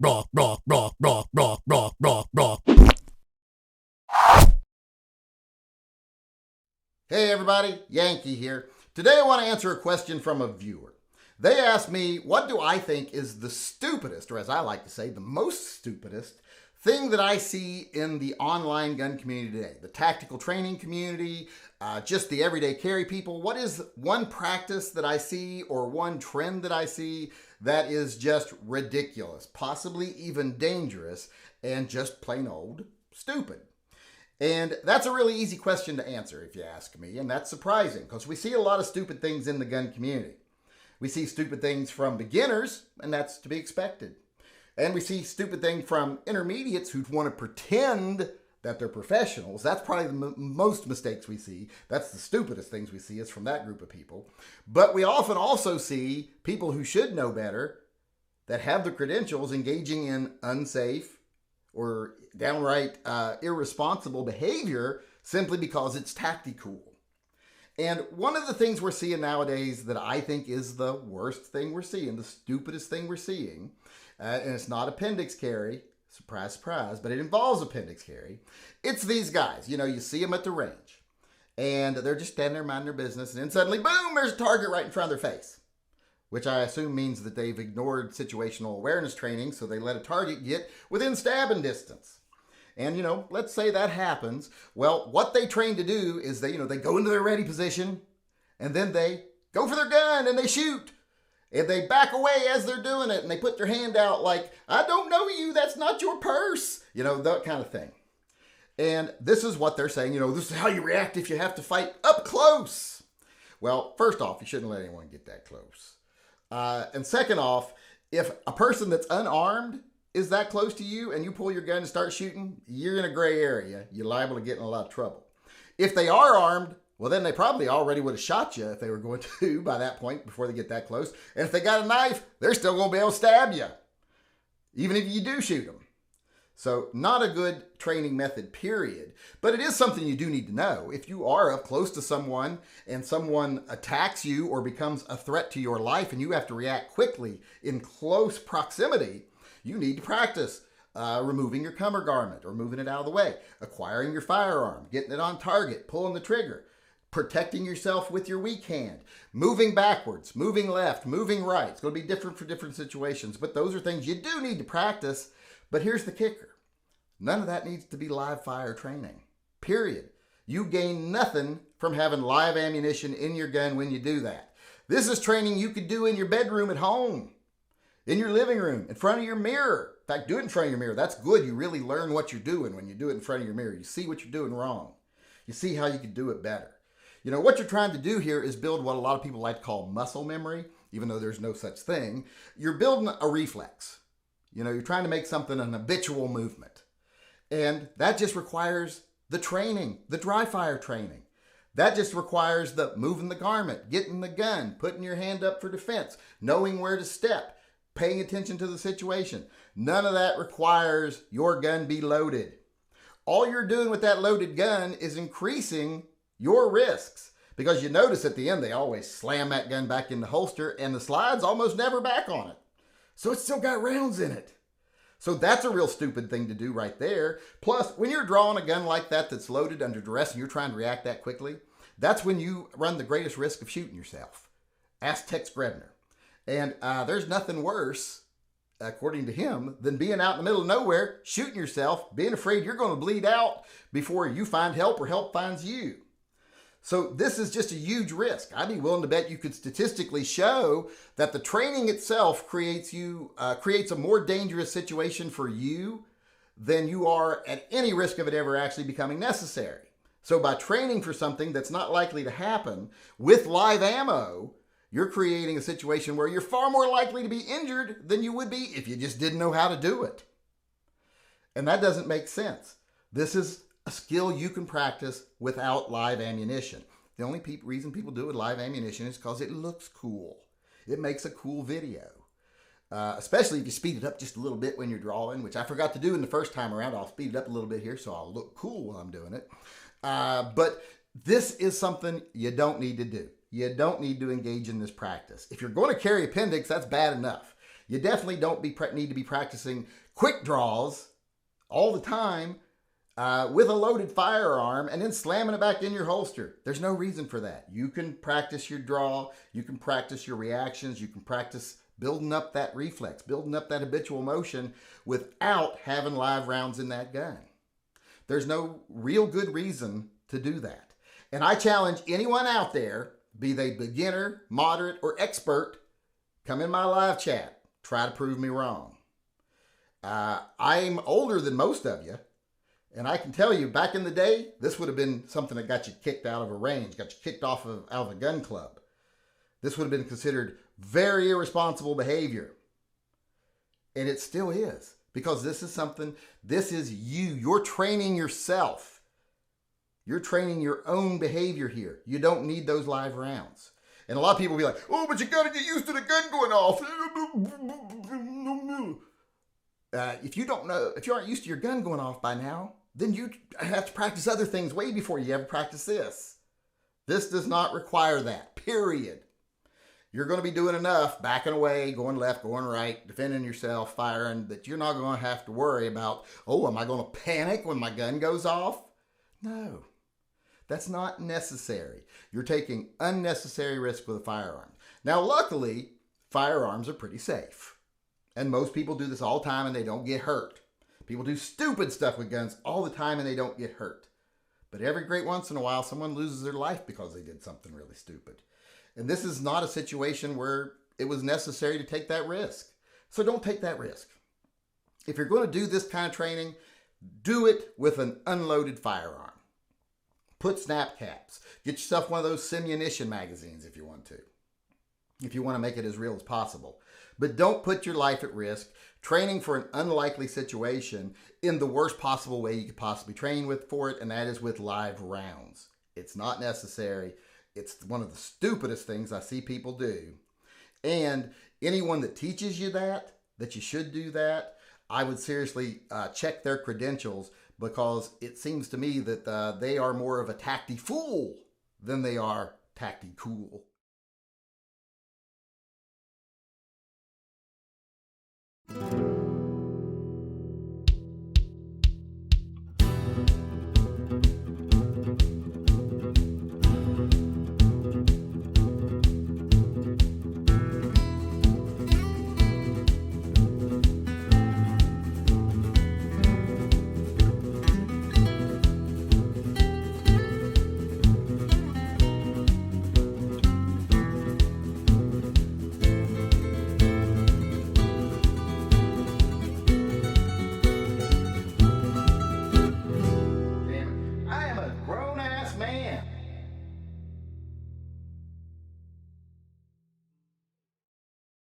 Hey everybody, Yankee here. Today I want to answer a question from a viewer. They asked me, what do I think is the stupidest, or as I like to say, the most stupidest thing that I see in the online gun community today? The tactical training community, just the everyday carry people. What is one practice that I see or one trend that I see that is just ridiculous, possibly even dangerous, and just plain old stupid? And that's a really easy question to answer if you ask me, and that's surprising because we see a lot of stupid things in the gun community. We see stupid things from beginners, and that's to be expected. And we see stupid things from intermediates who want to pretend that they're professionals. That's probably the most mistakes we see. That's the stupidest things we see is from that group of people. But we often also see people who should know better that have the credentials engaging in unsafe or downright irresponsible behavior simply because it's Tacti-Cool. And one of the things we're seeing nowadays that I think is the worst thing we're seeing, the stupidest thing we're seeing, and it's not Appendix carry, surprise, surprise, but it involves Appendix carry. It's these guys. You know, you see them at the range, and they're just standing there minding their business, and then suddenly, boom, there's a target right in front of their face, which I assume means that they've ignored situational awareness training, so they let a target get within stabbing distance. And, you know, let's say that happens. Well, what they train to do is they go into their ready position, and then they go for their gun, and they shoot. And they back away as they're doing it, and they put their hand out like, I don't know you, that's not your purse. You know, that kind of thing. And this is what they're saying, this is how you react if you have to fight up close. Well, first off, you shouldn't let anyone get that close. And second off, if a person that's unarmed is that close to you and you pull your gun and start shooting, you're in a gray area. You're liable to get in a lot of trouble. If they are armed, well, then they probably already would have shot you if they were going to by that point before they get that close. And if they got a knife, they're still going to be able to stab you, even if you do shoot them. So not a good training method, period. But it is something you do need to know. If you are up close to someone and someone attacks you or becomes a threat to your life and you have to react quickly in close proximity, you need to practice removing your cover garment or moving it out of the way, acquiring your firearm, getting it on target, pulling the trigger, protecting yourself with your weak hand, moving backwards, moving left, moving right. It's going to be different for different situations, but those are things you do need to practice. But here's the kicker. None of that needs to be live fire training, period. You gain nothing from having live ammunition in your gun when you do that. This is training you could do in your bedroom at home, in your living room, in front of your mirror. In fact, do it in front of your mirror. That's good. You really learn what you're doing when you do it in front of your mirror. You see what you're doing wrong. You see how you can do it better. What you're trying to do here is build what a lot of people like to call muscle memory, even though there's no such thing. You're building a reflex. You're trying to make something an habitual movement. And that just requires the training, the dry fire training. That just requires the moving the garment, getting the gun, putting your hand up for defense, knowing where to step, paying attention to the situation. None of that requires your gun be loaded. All you're doing with that loaded gun is increasing your risks, because you notice at the end they always slam that gun back in the holster and the slide's almost never back on it. So it's still got rounds in it. So that's a real stupid thing to do right there. Plus, when you're drawing a gun like that that's loaded under duress and you're trying to react that quickly, that's when you run the greatest risk of shooting yourself. Ask Tex Grebner. And there's nothing worse, according to him, than being out in the middle of nowhere, shooting yourself, being afraid you're going to bleed out before you find help or help finds you. So this is just a huge risk. I'd be willing to bet you could statistically show that the training itself creates a more dangerous situation for you than you are at any risk of it ever actually becoming necessary. So by training for something that's not likely to happen with live ammo, you're creating a situation where you're far more likely to be injured than you would be if you just didn't know how to do it. And that doesn't make sense. This is a skill you can practice without live ammunition. The only reason people do it with live ammunition is because it looks cool. It makes a cool video. Especially if you speed it up just a little bit when you're drawing, which I forgot to do in the first time around. I'll speed it up a little bit here so I'll look cool while I'm doing it. But this is something you don't need to do. You don't need to engage in this practice. If you're going to carry Appendix, that's bad enough. You definitely don't need to be practicing quick draws all the time with a loaded firearm and then slamming it back in your holster. There's no reason for that. You can practice your draw. You can practice your reactions. You can practice building up that reflex, building up that habitual motion without having live rounds in that gun. There's no real good reason to do that. And I challenge anyone out there, be they beginner, moderate, or expert, come in my live chat. Try to prove me wrong. I'm older than most of you, and I can tell you, back in the day, this would have been something that got you kicked out of a range, got you kicked out of a gun club. This would have been considered very irresponsible behavior. And it still is, because this is you. You're training yourself. You're training your own behavior here. You don't need those live rounds. And a lot of people will be like, oh, but you got to get used to the gun going off. If you aren't used to your gun going off by now, then you have to practice other things way before you ever practice this. This does not require that, period. You're going to be doing enough, backing away, going left, going right, defending yourself, firing, that you're not going to have to worry about, oh, am I going to panic when my gun goes off? No, that's not necessary. You're taking unnecessary risk with a firearm. Now, luckily, firearms are pretty safe. And most people do this all the time and they don't get hurt. People do stupid stuff with guns all the time and they don't get hurt. But every great once in a while, someone loses their life because they did something really stupid. And this is not a situation where it was necessary to take that risk. So don't take that risk. If you're going to do this kind of training, do it with an unloaded firearm. Put snap caps. Get yourself one of those simunition magazines if you want to. If you want to make it as real as possible. But don't put your life at risk training for an unlikely situation in the worst possible way you could possibly train for it, and that is with live rounds. It's not necessary. It's one of the stupidest things I see people do. And anyone that teaches you that you should do that, I would seriously check their credentials, because it seems to me that they are more of a Tacti-Fool than they are Tacti-Cool.